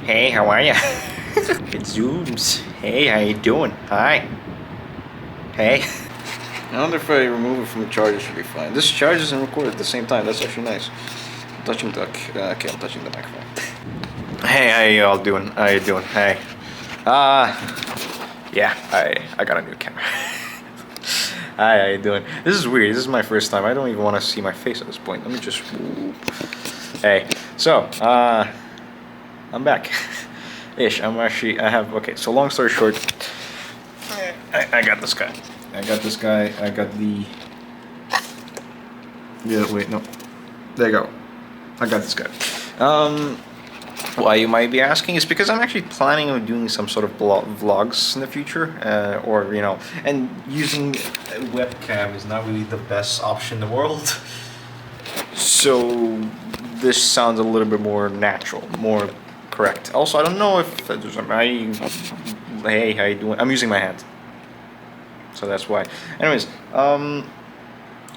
Hey, how are ya? It zooms. Hey, how you doing? Hi. Hey. I wonder if I remove it from the charger, should be fine. This charges and records at the same time. That's actually nice. I'm touching the okay, I'm touching the microphone. Hey, how you all doing? How you doing? Hey. Yeah, I got a new camera. Hi, how you doing? This is weird. This is my first time. I don't even want to see my face at this point. Let me just. Hey. So, I'm back. Ish. I have. Okay. So long story short, I got this guy. I got the. Yeah. Wait. No. There you go. I got this guy. Why you might be asking is because I'm actually planning on doing some sort of vlogs in the future, or and using a webcam is not really the best option in the world. So this sounds a little bit more natural, more correct. Also, I don't know if there's hey, how you doing? I'm using my hand, so that's why. Anyways,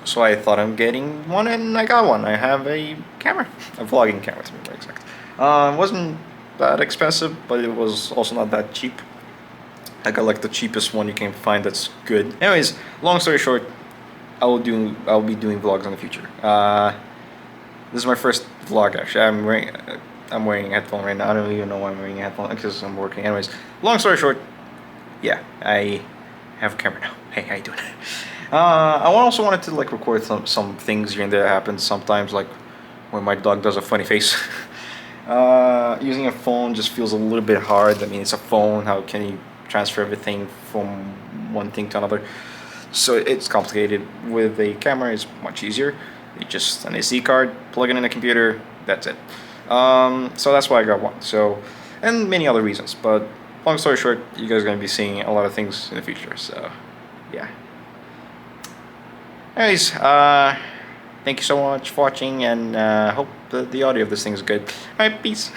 so I thought I'm getting one, and I got one. I have a camera, a vlogging camera to be more exact. It wasn't that expensive, but it was also not that cheap. I got like the cheapest one you can find that's good. Anyways, long story short, I'll be doing vlogs in the future. This is my first vlog actually. I'm wearing a headphone right now. I don't even know why I'm wearing a headphone because I'm working. Anyways, long story short, yeah, I have a camera now. Hey, how you doing? I also wanted to like record some things here and there that happens sometimes, like when my dog does a funny face. Using a phone just feels a little bit hard. I mean, it's a phone. How can you transfer everything from one thing to another? So it's complicated. With a camera, it's much easier. You just an SD card, plug it in a computer. That's it. So that's why I got one. So, and many other reasons. But long story short, you guys are gonna be seeing a lot of things in the future. So, yeah. Anyways, thank you so much for watching, and hope the audio of this thing is good. Alright, peace.